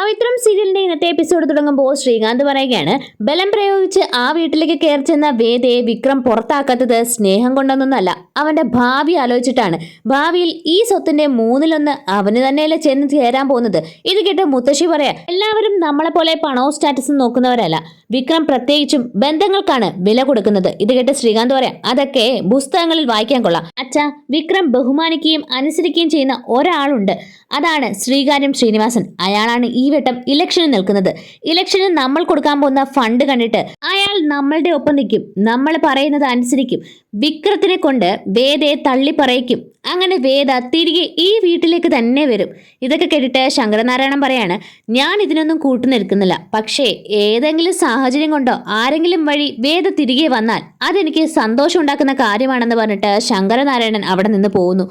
പവിത്രം സീരിയലിന്റെ ഇന്നത്തെ എപ്പിസോഡ് തുടങ്ങുമ്പോൾ ശ്രീകാന്ത് പറയുകയാണ്, ബലം പ്രയോഗിച്ച് ആ വീട്ടിലേക്ക് കയറി ചെന്ന വേദയെ വിക്രം പുറത്താക്കാത്തത് സ്നേഹം കൊണ്ടൊന്നല്ല, അവന്റെ ഭാവി ആലോചിച്ചിട്ടാണ്. ഭാവിയിൽ ഈ സ്വത്തിന്റെ 1/3 അവന് തന്നെയല്ലേ ചെന്ന് ചേരാൻ പോകുന്നത്. ഇത് കേട്ട് മുത്തശ്ശി പറയാ, എല്ലാവരും നമ്മളെ പോലെ പണവും സ്റ്റാറ്റസും നോക്കുന്നവരല്ല, വിക്രം പ്രത്യേകിച്ചും ബന്ധങ്ങൾക്കാണ് വില കൊടുക്കുന്നത്. ഇത് കേട്ട് ശ്രീകാന്ത് പറയാം, അതൊക്കെ പുസ്തകങ്ങളിൽ വായിക്കാൻ കൊള്ളാം. അച്ഛാ, വിക്രം ബഹുമാനിക്കുകയും അനുസരിക്കുകയും ചെയ്യുന്ന ഒരാളുണ്ട്, അതാണ് ശ്രീകാര്യം ശ്രീനിവാസൻ. അയാളാണ് ഈ വട്ടം ഇലക്ഷന് നിൽക്കുന്നത്. ഇലക്ഷന് നമ്മൾ കൊടുക്കാൻ പോകുന്ന ഫണ്ട് കണ്ടിട്ട് അയാൾ നമ്മളുടെ ഒപ്പം നിൽക്കും, നമ്മൾ പറയുന്നത് അനുസരിക്കും. വിക്രത്തിനെ കൊണ്ട് വേദയെ തള്ളി പറയിക്കും. അങ്ങനെ വേദ തിരികെ ഈ വീട്ടിലേക്ക് തന്നെ വരും. ഇതൊക്കെ കേട്ടിട്ട് ശങ്കരനാരായണൻ പറയാണ്, ഞാൻ ഇതിനൊന്നും കൂട്ടുനിൽക്കുന്നില്ല. പക്ഷേ ഏതെങ്കിലും സാഹചര്യം കൊണ്ടോ ആരെങ്കിലും വഴി വേദ തിരികെ വന്നാൽ അതെനിക്ക് സന്തോഷം ഉണ്ടാക്കുന്ന കാര്യമാണെന്ന് പറഞ്ഞിട്ട് ശങ്കരനാരായണൻ അവിടെ നിന്ന് പോകുന്നു.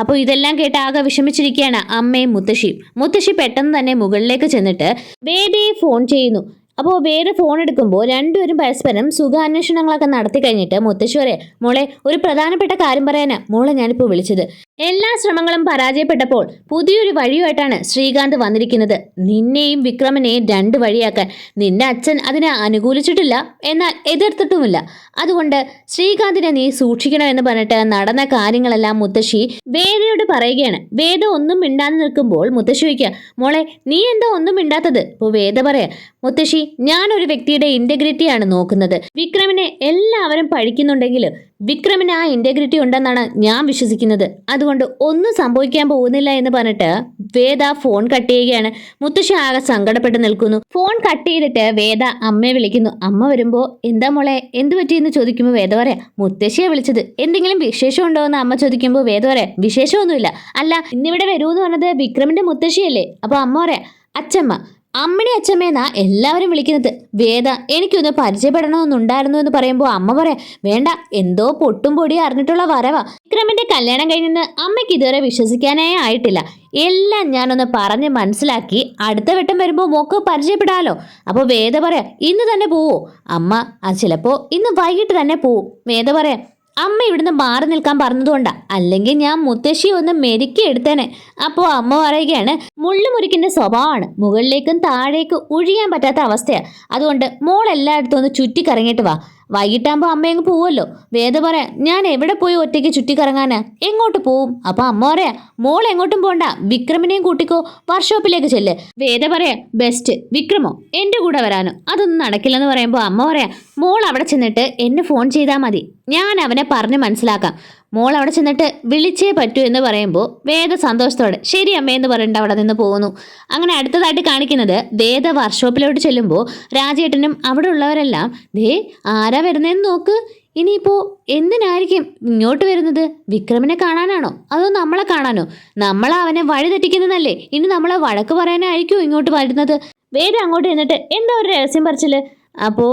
അപ്പോൾ ഇതെല്ലാം കേട്ട് ആകെ വിഷമിച്ചിരിക്കുകയാണ് അമ്മയും മുത്തശ്ശിയും. മുത്തശ്ശി പെട്ടെന്ന് തന്നെ മുകളിലേക്ക് ചെന്നിട്ട് വേദയെ ഫോൺ ചെയ്യുന്നു. അപ്പോൾ വേറെ ഫോൺ എടുക്കുമ്പോൾ രണ്ടുപേരും പരസ്പരം സുഖാന്വേഷണങ്ങളൊക്കെ നടത്തി കഴിഞ്ഞിട്ട് മുത്തശ്ശി പറയാം, മോളെ ഒരു പ്രധാനപ്പെട്ട കാര്യം പറയാനാ മോളെ ഞാനിപ്പോൾ വിളിച്ചത്. എല്ലാ ശ്രമങ്ങളും പരാജയപ്പെട്ടപ്പോൾ പുതിയൊരു വഴിയുമായിട്ടാണ് ശ്രീകാന്ത് വന്നിരിക്കുന്നത്. നിന്നെയും വിക്രമനെയും 2 വഴിയാക്കാൻ. നിന്റെ അച്ഛൻ അതിനെ അനുകൂലിച്ചിട്ടില്ല, എന്നാൽ എതിർത്തിട്ടുമില്ല. അതുകൊണ്ട് ശ്രീകാന്തിനെ നീ സൂക്ഷിക്കണമെന്ന് പറഞ്ഞിട്ട് നടന്ന കാര്യങ്ങളെല്ലാം മുത്തശ്ശി വേദയോട് പറയുകയാണ്. വേദ ഒന്നും മിണ്ടാതെ നിൽക്കുമ്പോൾ മുത്തശ്ശി ചോദിക്കുക, മോളെ നീ എന്താ ഒന്നും മിണ്ടാത്തത്? അപ്പോൾ വേദ പറയാ, മുത്തശ്ശി ഞാനൊരു വ്യക്തിയുടെ ഇന്റഗ്രിറ്റിയാണ് നോക്കുന്നത്. വിക്രമിനെ എല്ലാവരും പഴിക്കുന്നുണ്ടെങ്കിലും വിക്രമിന് ആ ഇന്റഗ്രിറ്റി ഉണ്ടെന്നാണ് ഞാൻ വിശ്വസിക്കുന്നത്. അതുകൊണ്ട് ഒന്നും സംഭവിക്കാൻ പോകുന്നില്ല എന്ന് പറഞ്ഞിട്ട് വേദ ഫോൺ കട്ട് ചെയ്യുകയാണ്. മുത്തശ്ശി ആകെ സങ്കടപ്പെട്ട് നിൽക്കുന്നു. ഫോൺ കട്ട് ചെയ്തിട്ട് വേദ അമ്മയെ വിളിക്കുന്നു. അമ്മ വരുമ്പോ എന്താ മോളെ എന്ത് പറ്റിയെന്ന് ചോദിക്കുമ്പോൾ വേദ പറയാ, മുത്തശ്ശിയെ വിളിച്ചത്, എന്തെങ്കിലും വിശേഷം ഉണ്ടോ എന്ന് അമ്മ ചോദിക്കുമ്പോൾ വേദ പറയാ, വിശേഷമൊന്നുമില്ല. അല്ല ഇന്നിവിടെ വരൂന്ന് പറഞ്ഞത് വിക്രമിന്റെ മുത്തശ്ശിയല്ലേ? അപ്പൊ അമ്മ പറയാ, അച്ഛമ്മ, അമ്മയുടെ അച്ഛമ്മേന്നാ എല്ലാവരും വിളിക്കുന്നത്. വേദ എനിക്കൊന്ന് പരിചയപ്പെടണമെന്നുണ്ടായിരുന്നു എന്ന് പറയുമ്പോൾ അമ്മ പറയാം, വേണ്ട, എന്തോ പൊട്ടും പൊടിയും അറിഞ്ഞിട്ടുള്ള വരവാ. വിക്രമിന്റെ കല്യാണം കഴിഞ്ഞെന്ന് അമ്മയ്ക്ക് ഇതുവരെ വിശ്വസിക്കാനേ ആയിട്ടില്ല. എല്ലാം ഞാനൊന്ന് പറഞ്ഞ് മനസ്സിലാക്കി അടുത്ത വട്ടം വരുമ്പോൾ മോക്ക് പരിചയപ്പെടാലോ. അപ്പോൾ വേദ പറയാം, ഇന്ന് തന്നെ പോവോ? അമ്മ ചിലപ്പോ ഇന്ന് വൈകിട്ട് തന്നെ പോവും. വേദ പറയാം, അമ്മ ഇവിടുന്ന് മാറി നിൽക്കാൻ പറഞ്ഞതുകൊണ്ടാ, അല്ലെങ്കിൽ ഞാൻ മുത്തശ്ശി ഒന്ന് മെരുക്കി എടുത്തേനെ. അപ്പോൾ അമ്മ പറയുകയാണ്, മുള്ളുമുരുക്കിന്റെ സ്വഭാവമാണ്, മുകളിലേക്കും താഴേക്കും ഒഴിയാൻ പറ്റാത്ത അവസ്ഥയാണ്. അതുകൊണ്ട് മോൾ എല്ലായിടത്തും ഒന്ന് ചുറ്റിക്കറങ്ങിയിട്ട് വാ. വൈകിട്ടാകുമ്പോൾ അമ്മയങ്ങ് പോവുമല്ലോ. വേദ പറയാം, ഞാൻ എവിടെ പോയി ഒറ്റയ്ക്ക് ചുറ്റിക്കറങ്ങാനാ? എങ്ങോട്ട് പോവും? അപ്പൊ അമ്മ പറയാ, മോൾ എങ്ങോട്ടും പോണ്ട, വിക്രമിനെയും കൂട്ടിക്കോ, വർക്ക്ഷോപ്പിലേക്ക് ചെല്ല്. വേദ പറയാ, ബെസ്റ്റ്, വിക്രമോ എന്റെ കൂടെ വരാനോ? അതൊന്നും നടക്കില്ലെന്ന് പറയുമ്പോൾ അമ്മ പറയാ, മോൾ അവിടെ ചെന്നിട്ട് എന്നെ ഫോൺ ചെയ്താൽ മതി, ഞാൻ അവനെ പറഞ്ഞ് മനസ്സിലാക്കാം. മോൾ അവിടെ ചെന്നിട്ട് വിളിച്ചേ പറ്റൂ എന്ന് പറയുമ്പോൾ വേദ സന്തോഷത്തോടെ ശരി അമ്മയെന്ന് പറഞ്ഞിട്ട് അവിടെ നിന്ന് പോകുന്നു. അങ്ങനെ അടുത്തതായിട്ട് കാണിക്കുന്നത് വേദ വർക്ക്ഷോപ്പിലോട്ട് ചെല്ലുമ്പോൾ രാജേട്ടനും അവിടെ ഉള്ളവരെല്ലാം, ദേ ആരാ വരുന്നതെന്ന് നോക്ക്. ഇനിയിപ്പോ എന്തിനായിരിക്കും ഇങ്ങോട്ട് വരുന്നത്? വിക്രമിനെ കാണാനാണോ അതോ നമ്മളെ കാണാനോ? നമ്മളെ അവനെ വഴി തെറ്റിക്കുന്നതല്ലേ, ഇനി നമ്മളെ വഴക്ക് പറയാനായിരിക്കും ഇങ്ങോട്ട് വരുന്നത്. വേദ അങ്ങോട്ട് എന്നിട്ട് എന്താ ഒരു രഹസ്യം പറിച്ചില്? അപ്പോൾ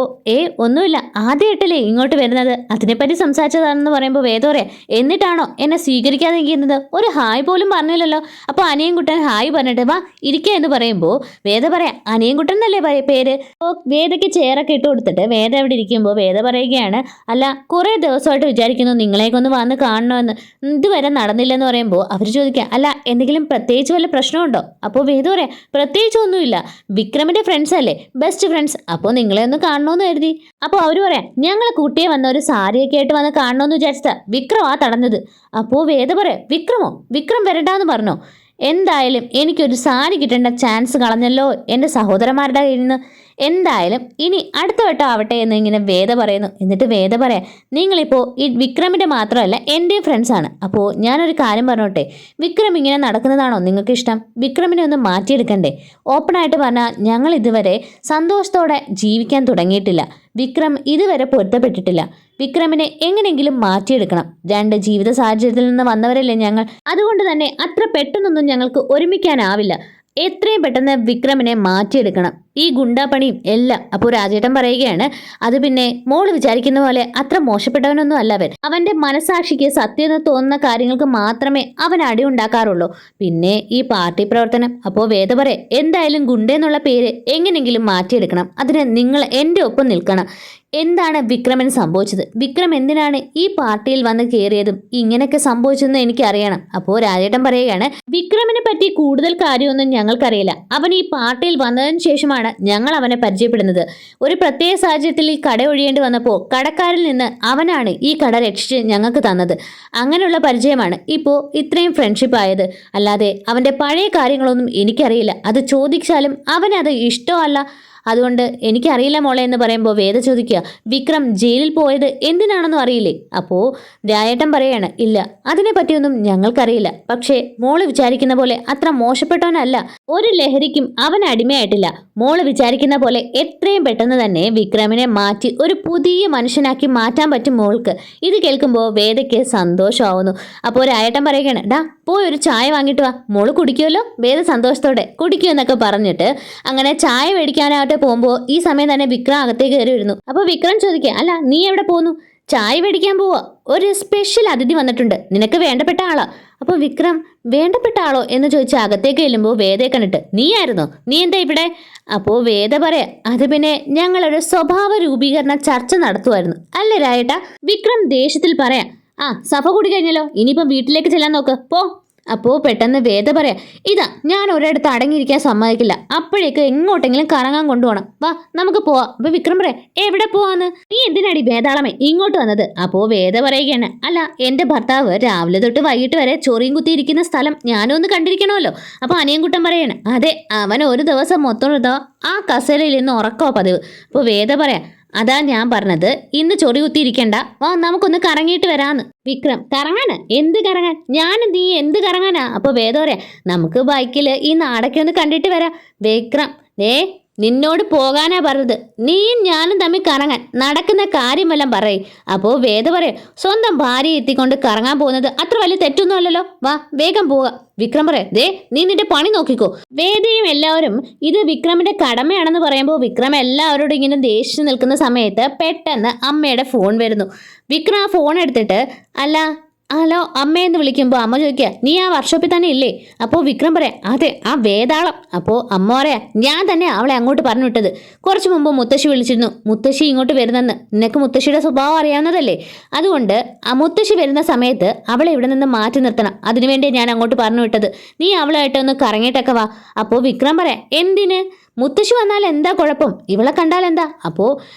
ഒന്നുമില്ല, ആദ്യമായിട്ടല്ലേ ഇങ്ങോട്ട് വരുന്നത്, അതിനെപ്പറ്റി സംസാരിച്ചതാണെന്ന് പറയുമ്പോൾ വേദ പറയാം, എന്നിട്ടാണോ എന്നെ സ്വീകരിക്കാതെ ഇരിക്കുന്നത്? ഒരു ഹായ് പോലും പറഞ്ഞില്ലല്ലോ. അപ്പോൾ അനിയൻകുട്ടൻ ഹായ് പറഞ്ഞിട്ട് വാ ഇരിക്കുക എന്ന് പറയുമ്പോൾ വേദ പറയാം, അനിയൻകുട്ടൻ എന്നല്ലേ പേര്? അപ്പോൾ വേദയ്ക്ക് ചെയറൊക്കെ ഇട്ട് കൊടുത്തിട്ട് വേദ അവിടെ ഇരിക്കുമ്പോൾ വേദ പറയുകയാണ്, അല്ല കുറേ ദിവസമായിട്ട് വിചാരിക്കുന്നു നിങ്ങളെയൊക്കെ ഒന്ന് കാണണമെന്ന്, ഇതുവരെ നടന്നില്ലെന്ന് പറയുമ്പോൾ അവർ ചോദിക്കുക, അല്ല എന്തെങ്കിലും പ്രത്യേകിച്ച് വല്ല പ്രശ്നമുണ്ടോ? അപ്പോൾ വേദ പറയാം, പ്രത്യേകിച്ചൊന്നുമില്ല, വിക്രമിന്റെ ഫ്രണ്ട്സ് അല്ലേ, ബെസ്റ്റ് ഫ്രണ്ട്സ്, അപ്പോൾ നിങ്ങളെ കാണണമെന്ന് കരുതി. അപ്പോൾ അവര് പറയാം, ഞങ്ങളെ കുട്ടിയെ വന്ന ഒരു സാരിയൊക്കെ ആയിട്ട് വന്ന് കാണണമെന്ന് വിചാരിച്ചതാ, വിക്രം ആ തടഞ്ഞത്. അപ്പോൾ വേദ പറയാം, വിക്രമോ? വിക്രം വരണ്ടാന്ന് പറഞ്ഞോ? എന്തായാലും എനിക്കൊരു സാരി കിട്ടേണ്ട ചാൻസ് കളഞ്ഞല്ലോ എൻ്റെ സഹോദരന്മാരുടെ കയ്യിൽ നിന്ന്. എന്തായാലും ഇനി അടുത്ത വട്ടം ആവട്ടെ എന്ന് ഇങ്ങനെ വേദ പറയുന്നു. എന്നിട്ട് വേദ പറയാം, നിങ്ങളിപ്പോൾ ഈ വിക്രമിൻ്റെ മാത്രമല്ല എൻ്റെയും ഫ്രണ്ട്സാണ്. അപ്പോൾ ഞാനൊരു കാര്യം പറഞ്ഞോട്ടെ, വിക്രം ഇങ്ങനെ നടക്കുന്നതാണോ നിങ്ങൾക്ക് ഇഷ്ടം? വിക്രമിനെ ഒന്ന് മാറ്റിയെടുക്കണ്ടേ? ഓപ്പണായിട്ട് പറഞ്ഞാൽ ഞങ്ങൾ ഇതുവരെ സന്തോഷത്തോടെ ജീവിക്കാൻ തുടങ്ങിയിട്ടില്ല. വിക്രം ഇതുവരെ പൊരുത്തപ്പെട്ടിട്ടില്ല. വിക്രമിനെ എങ്ങനെയെങ്കിലും മാറ്റിയെടുക്കണം. 2 ജീവിത സാഹചര്യത്തിൽ നിന്ന് വന്നവരല്ലേ ഞങ്ങൾ. അതുകൊണ്ട് തന്നെ അത്ര പെട്ടെന്നൊന്നും ഞങ്ങൾക്ക് ഒരുമിക്കാനാവില്ല. എത്രയും പെട്ടെന്ന് വിക്രമിനെ മാറ്റിയെടുക്കണം, ഈ ഗുണ്ടാപ്പണിയും എല്ലാം. അപ്പോൾ രാജേട്ടൻ പറയുകയാണ്, അത് പിന്നെ മോള് വിചാരിക്കുന്ന പോലെ അത്ര മോശപ്പെട്ടവനൊന്നും അല്ല അവൻ. അവന്റെ മനസാക്ഷിക്ക് സത്യം എന്ന് തോന്നുന്ന കാര്യങ്ങൾക്ക് മാത്രമേ അവൻ അടി ഉണ്ടാക്കാറുള്ളൂ. പിന്നെ ഈ പാർട്ടി പ്രവർത്തനം. അപ്പോൾ വേദ പറയാം, എന്തായാലും ഗുണ്ടെന്നുള്ള പേര് എങ്ങനെയെങ്കിലും മാറ്റിയെടുക്കണം. അതിന് നിങ്ങൾ എൻ്റെ ഒപ്പം നിൽക്കണം. എന്താണ് വിക്രമിന് സംഭവിച്ചത്, വിക്രം എന്തിനാണ് ഈ പാർട്ടിയിൽ വന്ന് കയറിയതും ഇങ്ങനെയൊക്കെ സംഭവിച്ചതെന്ന് എനിക്ക് അറിയണം. അപ്പോൾ രാജേട്ടൻ പറയുകയാണ്, വിക്രമിനെ പറ്റി കൂടുതൽ കാര്യമൊന്നും ഞങ്ങൾക്കറിയില്ല. അവൻ ഈ പാർട്ടിയിൽ വന്നതിന് ശേഷമാണ് ഞങ്ങൾ അവനെ പരിചയപ്പെടുന്നത്. ഒരു പ്രത്യേക സാഹചര്യത്തിൽ ഈ കട ഒഴിയേണ്ടി വന്നപ്പോൾ കടക്കാരിൽ നിന്ന് അവനാണ് ഈ കട രക്ഷിച്ച് ഞങ്ങൾക്ക് തന്നത്. അങ്ങനെയുള്ള പരിചയമാണ് ഇപ്പോൾ ഇത്രയും ഫ്രണ്ട്ഷിപ്പ് ആയത്. അല്ലാതെ അവൻ്റെ പഴയ കാര്യങ്ങളൊന്നും എനിക്കറിയില്ല. അത് ചോദിച്ചാലും അവനത് ഇഷ്ടമല്ല. അതുകൊണ്ട് എനിക്കറിയില്ല മോളെ എന്ന് പറയുമ്പോൾ വേദ ചോദിക്കുക, വിക്രം ജയിലിൽ പോയത് എന്തിനാണെന്നും അറിയില്ലേ? അപ്പോൾ രായേട്ടൻ പറയാണ്, ഇല്ല അതിനെ പറ്റിയൊന്നും ഞങ്ങൾക്കറിയില്ല. പക്ഷേ മോള് വിചാരിക്കുന്ന പോലെ അത്ര മോശപ്പെട്ടവനല്ല. ഒരു ലഹരിക്കും അവൻ അടിമയായിട്ടില്ല. മോള് വിചാരിക്കുന്ന പോലെ എത്രയും പെട്ടെന്ന് തന്നെ വിക്രമിനെ മാറ്റി ഒരു പുതിയ മനുഷ്യനാക്കി മാറ്റാൻ പറ്റും മോൾക്ക്. ഇത് കേൾക്കുമ്പോൾ വേദയ്ക്ക് സന്തോഷമാവുന്നു. അപ്പോൾ രായേട്ടൻ പറയുകയാണ്, ഡാ പോയി ഒരു ചായ വാങ്ങിയിട്ട് വാ, മോള് കുടിക്കുമല്ലോ. വേദ സന്തോഷത്തോടെ കുടിക്കുമെന്നൊക്കെ പറഞ്ഞിട്ട് അങ്ങനെ ചായ മേടിക്കാനായിട്ട് പോകുമ്പോൾ ഈ സമയം തന്നെ വിക്രം അകത്തേക്ക് കയറി വരുന്നു. അപ്പോൾ വിക്രം ചോദിക്കുക, അല്ല നീ എവിടെ പോകുന്നു? ചായ മേടിക്കാൻ പോവാ, ഒരു സ്പെഷ്യൽ അതിഥി വന്നിട്ടുണ്ട്, നിനക്ക് വേണ്ടപ്പെട്ട ആളാ. അപ്പോൾ വിക്രം വേണ്ടപ്പെട്ട ആളോ എന്ന് ചോദിച്ചാൽ അകത്തേക്ക് ചെല്ലുമ്പോൾ വേദയെ കണ്ടിട്ട്, നീ ആയിരുന്നോ, നീ എന്താ ഇവിടെ? അപ്പോൾ വേദ പറയാ, അത് പിന്നെ ഞങ്ങളൊരു സ്വഭാവ രൂപീകരണ ചർച്ച നടത്തുമായിരുന്നു അല്ലേ രായേട്ടാ? വിക്രം ദേഷ്യത്തിൽ പറയാം, ആ സഭ കൂടി കഴിഞ്ഞല്ലോ, ഇനിയിപ്പം വീട്ടിലേക്ക് ചെല്ലാൻ നോക്ക്, പോ. അപ്പോൾ പെട്ടെന്ന് വേദ പറയാം, ഇതാ ഞാൻ ഒരിടത്ത് അടങ്ങിയിരിക്കാൻ സമ്മതിക്കില്ല, അപ്പോഴേക്ക് എങ്ങോട്ടെങ്കിലും കറങ്ങാൻ കൊണ്ടുപോകണം, വാ നമുക്ക് പോവാം. അപ്പോൾ വിക്രം പറയാം, എവിടെ പോവാന്ന്? നീ എന്തിനാടി വേദാളമേ ഇങ്ങോട്ട് വന്നത്? അപ്പോൾ വേദ പറയുകയാണ്, അല്ല എൻ്റെ ഭർത്താവ് രാവിലെ തൊട്ട് വൈകിട്ട് വരെ ചൊറിയും കുത്തിയിരിക്കുന്ന സ്ഥലം ഞാനും ഒന്ന് കണ്ടിരിക്കണമല്ലോ. അപ്പോൾ അനിയൻകുട്ടൻ പറയാണ്, അതെ അവൻ ഒരു ദിവസം മൊത്തം ആ കസേരയിൽ നിന്ന് ഉറക്കോ പതിവ്. അപ്പോൾ വേദ പറയാം, അതാ ഞാൻ പറഞ്ഞത്, ഇന്ന് ചൊറി കുത്തിയിരിക്കണ്ട, വാ നമുക്കൊന്ന് കറങ്ങിയിട്ട് വരാന്ന്. വിക്രം, കറങ്ങാന്? എന്ത് കറങ്ങാൻ? നീ എന്ത് കറങ്ങാനാ? അപ്പൊ വേദ പറയാ, നമുക്ക് ബൈക്കിൽ ഈ നാടൊക്കെ ഒന്ന് കണ്ടിട്ട് വരാം. വിക്രം, നിന്നോട് പോകാനാ പറഞ്ഞത്, നീയും ഞാനും തമ്മിൽ കറങ്ങാൻ, നടക്കുന്ന കാര്യമെല്ലാം പറയും. അപ്പോൾ വേദ പറയാം, സ്വന്തം ഭാര്യയെ എത്തിക്കൊണ്ട് കറങ്ങാൻ പോകുന്നത് അത്ര വലിയ തെറ്റൊന്നും അല്ലല്ലോ, വാ വേഗം പോകാം. വിക്രം പറയാം, നീ നിന്റെ പണി നോക്കിക്കോ. വേദയും എല്ലാവരും ഇത് വിക്രമിന്റെ കടമയാണെന്ന് പറയുമ്പോൾ വിക്രം എല്ലാവരോടും ഇങ്ങനെ ദേഷ്യം നിൽക്കുന്ന സമയത്ത് പെട്ടെന്ന് അമ്മയുടെ ഫോൺ വരുന്നു. വിക്രം ആ ഫോൺ എടുത്തിട്ട്, അല്ല ഹലോ അമ്മയെന്ന് വിളിക്കുമ്പോൾ അമ്മ ചോദിക്കുക, നീ ആ വർക്ക്ഷോപ്പിൽ തന്നെ ഇല്ലേ? അപ്പോൾ വിക്രം പറയാം, അതെ ആ വേദാളം. അപ്പോൾ അമ്മ പറയാ, ഞാൻ തന്നെ അവളെ അങ്ങോട്ട് പറഞ്ഞു വിട്ടത്. കുറച്ച് മുമ്പ് മുത്തശ്ശി വിളിച്ചിരുന്നു, മുത്തശ്ശി ഇങ്ങോട്ട് വരുന്നെന്ന്. നിനക്ക് മുത്തശ്ശിയുടെ സ്വഭാവം അറിയാവുന്നതല്ലേ? അതുകൊണ്ട് ആ മുത്തശ്ശി വരുന്ന സമയത്ത് അവളെ ഇവിടെ നിന്ന് മാറ്റി നിർത്തണം. അതിനുവേണ്ടി ഞാൻ അങ്ങോട്ട് പറഞ്ഞു വിട്ടത്. നീ അവളായിട്ടൊന്ന് കറങ്ങിയിട്ടൊക്കെ വാ. അപ്പോൾ വിക്രം പറയാം, എന്തിന്? മുത്തശ്ശി വന്നാൽ എന്താ കുഴപ്പം? ഇവളെ കണ്ടാൽ എന്താ? അപ്പോൾ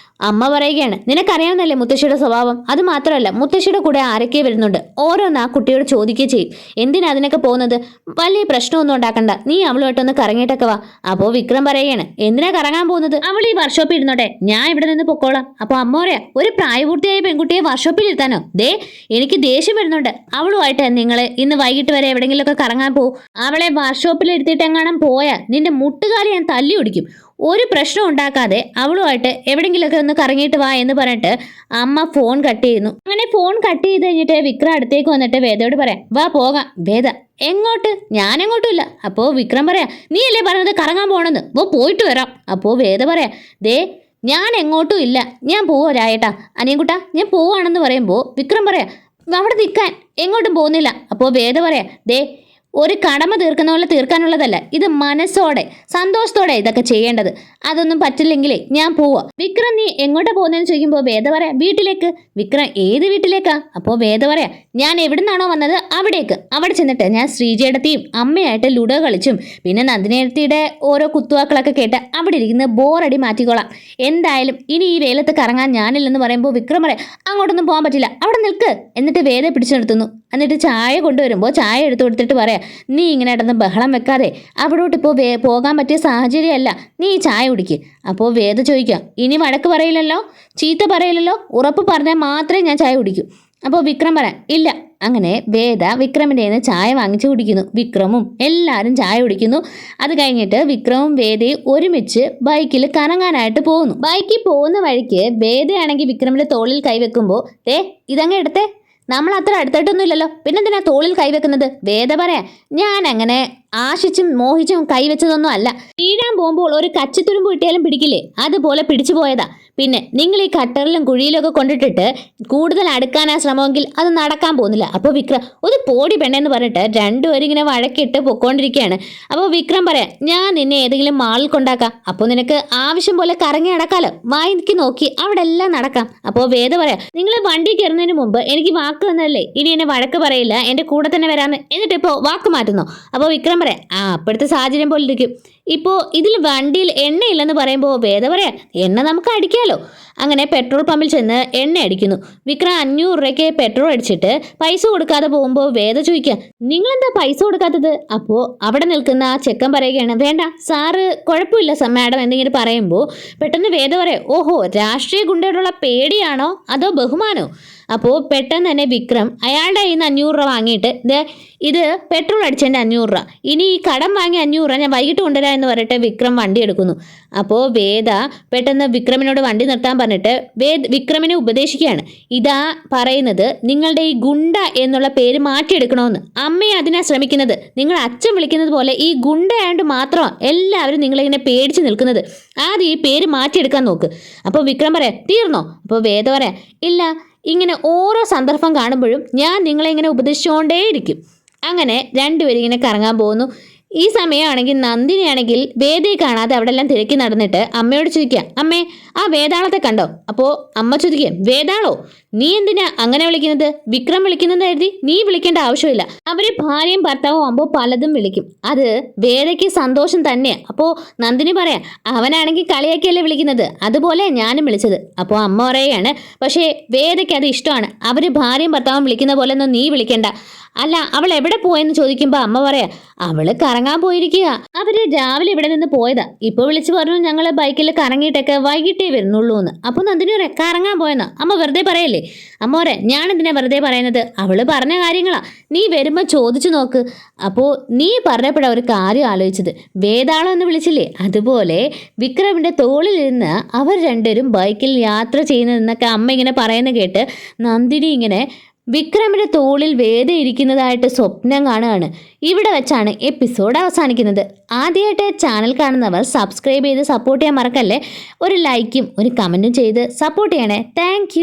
അമ്മ പറയുകയാണ്, നിനക്കറിയാവുന്നല്ലേ മുത്തശ്ശിയുടെ സ്വഭാവം? അത് മാത്രമല്ല മുത്തശ്ശിയുടെ കൂടെ ആരൊക്കെ വരുന്നുണ്ട്, ഓരോന്ന് ആ കുട്ടിയോട് ചോദിക്കുകയും ചെയ്യും. എന്തിനാ അതിനൊക്കെ പോകുന്നത്? വലിയ പ്രശ്നമൊന്നും ഉണ്ടാക്കണ്ട, നീ അവളുമായിട്ടൊന്ന് കറങ്ങിയിട്ടൊക്കെ വാ. അപ്പോൾ വിക്രം പറയുകയാണ്, എന്തിനാ കറങ്ങാൻ പോകുന്നത്? അവൾ ഈ വർക്ക്ഷോപ്പിൽ ഇരുന്നോട്ടെ, ഞാൻ ഇവിടെ നിന്ന് പൊക്കോളാം. അപ്പോൾ അമ്മ പറയാ, ഒരു പ്രായപൂർത്തിയായ പെൺകുട്ടിയെ വർക്ക്ഷോപ്പിൽ ഇരുത്താനോ? എനിക്ക് ദേഷ്യം വരുന്നുണ്ട്. അവളുമായിട്ട് നിങ്ങൾ ഇന്ന് വൈകിട്ട് വരെ എവിടെയെങ്കിലുമൊക്കെ കറങ്ങാൻ പോകും. അവളെ വർക്ക്ഷോപ്പിൽ എടുത്തിട്ട് എങ്ങാനും പോയാൽ നിന്റെ മുട്ടുകാലി ഞാൻ തല്ലി ഒടിക്കും. ഒരു പ്രശ്നം ഉണ്ടാക്കാതെ അവളുമായിട്ട് എവിടെങ്കിലുമൊക്കെ ഒന്ന് കറങ്ങിയിട്ട് വാ എന്ന് പറഞ്ഞിട്ട് അമ്മ ഫോൺ കട്ട് ചെയ്യുന്നു. അങ്ങനെ ഫോൺ കട്ട് ചെയ്ത് കഴിഞ്ഞിട്ട് വിക്രം അടുത്തേക്ക് വന്നിട്ട് വേദയോട് പറയാം, വാ പോകാം. വേദ, എങ്ങോട്ട്? ഞാനെങ്ങോട്ടും ഇല്ല. അപ്പോൾ വിക്രം പറയാം, നീ അല്ലേ പറഞ്ഞത് കറങ്ങാൻ പോകണമെന്ന്, പോയിട്ട് വരാം. അപ്പോൾ വേദ പറയാം, ഞാൻ എങ്ങോട്ടും ഇല്ല, ഞാൻ പോവാ രായേട്ടാ. അനിയൻകുട്ടാ ഞാൻ പോവാണെന്ന് പറയുമ്പോൾ വിക്രം പറയാം, അവിടെ നിൽക്കാൻ, എങ്ങോട്ടും പോകുന്നില്ല. അപ്പോൾ വേദ പറയാം, ഒരു കടമ തീർക്കുന്ന പോലെ തീർക്കാനുള്ളതല്ല, ഇത് മനസ്സോടെ സന്തോഷത്തോടെ ഇതൊക്കെ ചെയ്യേണ്ടത്. അതൊന്നും പറ്റില്ലെങ്കിലേ ഞാൻ പോവാ. വിക്രം, നീ എങ്ങോട്ടാ പോകുന്നതെന്ന് ചോദിക്കുമ്പോൾ വേദ പറയാം, വീട്ടിലേക്ക്. വിക്രം, ഏത് വീട്ടിലേക്കാ? അപ്പോൾ വേദ പറയാം, ഞാൻ എവിടെ നിന്നാണോ വന്നത് അവിടേക്ക്. അവിടെ ചെന്നിട്ട് ഞാൻ ശ്രീജേടത്തിയും അമ്മയായിട്ട് ലുഡോ കളിച്ചും പിന്നെ നന്ദിനേടത്തിയുടെ ഓരോ കുത്തുവാക്കളൊക്കെ കേട്ട് അവിടെ ഇരിക്കുന്ന ബോറടി മാറ്റിക്കോളാം. എന്തായാലും ഇനി ഈ വേലത്ത് കറങ്ങാൻ ഞാനില്ലെന്ന് പറയുമ്പോൾ വിക്രം പറയാം, അങ്ങോട്ടൊന്നും പോകാൻ പറ്റില്ല, അവിടെ നിൽക്ക്. എന്നിട്ട് വേദ പിടിച്ചു നിർത്തുന്നു. എന്നിട്ട് ചായ കൊണ്ടുവരുമ്പോൾ ചായ എടുത്തു കൊടുത്തിട്ട് പറയാം, നീ ഇങ്ങനെ ഇടന്ന് ബഹളം വെക്കാതെ, അവിടോട്ട് ഇപ്പോൾ പോകാൻ പറ്റിയ സാഹചര്യമല്ല, നീ ഈ ചായ കുടിക്ക്. അപ്പോൾ വേദ ചോദിക്കാം, ഇനി വഴക്ക് പറയില്ലല്ലോ, ചീത്ത പറയില്ലല്ലോ, ഉറപ്പ് പറഞ്ഞാൽ മാത്രമേ ഞാൻ ചായ കുടിക്കൂ. അപ്പോൾ വിക്രം പറയാം, ഇല്ല. അങ്ങനെ വേദ വിക്രമിൻ്റെ നിന്ന് ചായ വാങ്ങിച്ചു കുടിക്കുന്നു. വിക്രമും എല്ലാവരും ചായ കുടിക്കുന്നു. അത് കഴിഞ്ഞിട്ട് വിക്രമും വേദയും ഒരുമിച്ച് ബൈക്കിൽ കറങ്ങാനായിട്ട് പോകുന്നു. ബൈക്കിൽ പോകുന്ന വഴിക്ക് വേദയാണെങ്കിൽ വിക്രമിൻ്റെ തോളിൽ കൈവെക്കുമ്പോൾ, ഇതങ്ങ് എടുത്തേ, നമ്മൾ അത്ര അടുത്തായിട്ടൊന്നും ഇല്ലല്ലോ, പിന്നെന്തിനാ തോളിൽ കൈവെക്കുന്നത്? വേദ പറയാ, ഞാൻ അങ്ങനെ ആശിച്ചും മോഹിച്ചും കൈവച്ചതൊന്നും അല്ല. വീഴാൻ പോകുമ്പോൾ ഒരു കച്ചിത്തുരുമ്പ് കിട്ടിയാലും പിടിക്കില്ലേ, അതുപോലെ പിടിച്ചു പോയതാ. പിന്നെ നിങ്ങൾ ഈ കട്ടറിലും കുഴിയിലൊക്കെ കൊണ്ടിട്ടിട്ട് കൂടുതൽ അടുക്കാനാ ശ്രമമെങ്കിൽ അത് നടക്കാൻ പോകുന്നില്ല. അപ്പോൾ വിക്രം ഒരു പോടി പെണ്ണെന്ന് പറഞ്ഞിട്ട് രണ്ടുപേരും ഇങ്ങനെ വഴക്കിട്ട് പൊക്കോണ്ടിരിക്കുകയാണ്. അപ്പോൾ വിക്രം പറയാം, ഞാൻ നിന്നെ ഏതെങ്കിലും മാളിൽ കൊണ്ടാക്കാം, അപ്പോൾ നിനക്ക് ആവശ്യം പോലെ കറങ്ങി നടക്കാലോ, വായിക്ക് നോക്കി അവിടെ എല്ലാം നടക്കാം. അപ്പോൾ വേദ പറയാം, നിങ്ങൾ വണ്ടി കയറുന്നതിന് മുമ്പ് എനിക്ക് വാക്ക് തന്നല്ലേ, ഇനി എന്നെ വഴക്ക് പറയില്ല, എൻ്റെ കൂടെ തന്നെ വരാമെന്ന്, എന്നിട്ട് ഇപ്പോൾ വാക്ക് മാറ്റുന്നു. അപ്പോൾ വിക്രം പറയാം, അപ്പോഴത്തെ സാഹചര്യം പോലെ ഇരിക്കും. ഇപ്പോൾ ഇതിൽ വണ്ടിയിൽ എണ്ണയില്ലെന്ന് പറയുമ്പോൾ വേദ പറയാം, എണ്ണ നമുക്ക് അടിക്കാമല്ലോ. അങ്ങനെ പെട്രോൾ പമ്പിൽ ചെന്ന് എണ്ണ അടിക്കുന്നു. വിക്രം 500 രൂപയ്ക്ക് പെട്രോൾ അടിച്ചിട്ട് പൈസ കൊടുക്കാതെ പോകുമ്പോൾ വേദ ചോദിക്കുക, നിങ്ങളെന്താ പൈസ കൊടുക്കാത്തത്? അപ്പോൾ അവിടെ നിൽക്കുന്ന ആ ചെക്കൻ പറയുകയാണ്, വേണ്ട സാറ് കുഴപ്പമില്ല മാഡം എന്നിങ്ങനെ പറയുമ്പോൾ പെട്ടെന്ന് വേദ പറയാം, ഓഹോ രാഷ്ട്രീയ ഗുണ്ടയോടുള്ള പേടിയാണോ അതോ ബഹുമാനോ? അപ്പോൾ പെട്ടെന്ന് തന്നെ വിക്രം അയാളുടെ കയ്യിൽ നിന്ന് 500 രൂപ വാങ്ങിയിട്ട്, ഇത് പെട്രോൾ അടിച്ചതിൻ്റെ 500 രൂപ, ഇനി ഈ കടം വാങ്ങിയ 500 രൂപ ഞാൻ വൈകിട്ട് കൊണ്ടുവരാം എന്ന് പറഞ്ഞിട്ട് വിക്രം വണ്ടി എടുക്കുന്നു. അപ്പോൾ വേദ പെട്ടെന്ന് വിക്രമിനോട് വണ്ടി നിർത്താൻ പറഞ്ഞിട്ട് വിക്രമിനെ ഉപദേശിക്കുകയാണ്, ഇതാ പറയുന്നത് നിങ്ങളുടെ ഈ ഗുണ്ട എന്നുള്ള പേര് മാറ്റിയെടുക്കണമെന്ന്. അമ്മയെ അതിനാ ശ്രമിക്കുന്നത്. നിങ്ങൾ അച്ഛൻ വിളിക്കുന്നത് പോലെ ഈ ഗുണ്ടയാണ്ട് മാത്രം എല്ലാവരും നിങ്ങളിങ്ങനെ പേടിച്ച് നിൽക്കുന്നത്. ആദ്യം ഈ പേര് മാറ്റിയെടുക്കാൻ നോക്ക്. അപ്പോൾ വിക്രം പറയാം, തീർന്നോ? അപ്പോൾ വേദ പറയാം, ഇല്ല, ഇങ്ങനെ ഓരോ സന്ദർഭം കാണുമ്പോഴും ഞാൻ നിങ്ങളെ ഇങ്ങനെ ഉപദേശിച്ചുകൊണ്ടേയിരിക്കും. അങ്ങനെ രണ്ടുപേരും ഇങ്ങനെ കറങ്ങാൻ പോകുന്നു. ഈ സമയമാണെങ്കിൽ നന്ദിനിയാണെങ്കിൽ വേദയെ കാണാതെ അവിടെ എല്ലാം തിരക്കി നടന്നിട്ട് അമ്മയോട് ചോദിക്കുക, അമ്മേ ആ വേതാളത്തെ കണ്ടോ? അപ്പോൾ അമ്മ ചോദിക്കുക, വേതാളോ? നീ എന്തിനാ അങ്ങനെ വിളിക്കുന്നത്? വിക്രം വിളിക്കുന്നത് കരുതി നീ വിളിക്കേണ്ട ആവശ്യമില്ല. അവര് ഭാര്യയും ഭർത്താവും ആകുമ്പോൾ പലതും വിളിക്കും, അത് വേദയ്ക്ക് സന്തോഷം തന്നെയാണ്. അപ്പോൾ നന്ദിനി പറയാം, അവനാണെങ്കിൽ കളിയാക്കിയല്ലേ വിളിക്കുന്നത്, അതുപോലെ ഞാനും വിളിച്ചത്. അപ്പോൾ അമ്മ പറയുകയാണ്, പക്ഷേ വേദയ്ക്ക് അത് ഇഷ്ടമാണ്, അവര് ഭാര്യയും ഭർത്താവും വിളിക്കുന്ന പോലെ ഒന്നും നീ വിളിക്കേണ്ട. അല്ല അവൾ എവിടെ പോയെന്ന് ചോദിക്കുമ്പോൾ അമ്മ പറയാ, അവള് കറങ്ങാൻ പോയിരിക്കുക, അവര് രാവിലെ ഇവിടെ നിന്ന് പോയതാ, ഇപ്പൊ വിളിച്ചു പറഞ്ഞു ഞങ്ങള് ബൈക്കിൽ കറങ്ങിയിട്ടൊക്കെ വൈകിട്ടേ വരുന്നുള്ളൂ എന്ന്. അപ്പൊ നന്ദിനി പറയാ, കറങ്ങാൻ പോയെന്നാ? അമ്മ വെറുതെ പറയല്ലേ? അമ്മ പറയാ, ഞാനെന്തിനാ വെറുതെ പറയുന്നത്, അവള് പറഞ്ഞ കാര്യങ്ങളാ, നീ വരുമ്പോ ചോദിച്ചു നോക്ക്. അപ്പോൾ നീ പറഞ്ഞപ്പോഴാ ഒരു കാര്യം ആലോചിച്ചത്, വേതാളം എന്ന് വിളിച്ചില്ലേ, അതുപോലെ വിക്രമിന്റെ തോളിൽ ഇരുന്ന് അവർ രണ്ടുപേരും ബൈക്കിൽ യാത്ര ചെയ്യുന്നതെന്നൊക്കെ അമ്മ ഇങ്ങനെ പറയുന്ന കേട്ട് നന്ദിനി ഇങ്ങനെ വിക്രമിന്റെ തോളിൽ വേദ ഇരിക്കുന്നതായിട്ട് സ്വപ്നം കാണുകയാണ്. ഇവിടെ വെച്ചാണ് എപ്പിസോഡ് അവസാനിക്കുന്നത്. ആദ്യമായിട്ട് ചാനൽ കാണുന്നവർ സബ്സ്ക്രൈബ് ചെയ്ത് സപ്പോർട്ട് ചെയ്യാൻ മറക്കല്ലേ. ഒരു ലൈക്കും ഒരു കമൻറ്റും ചെയ്ത് സപ്പോർട്ട് ചെയ്യണേ. താങ്ക്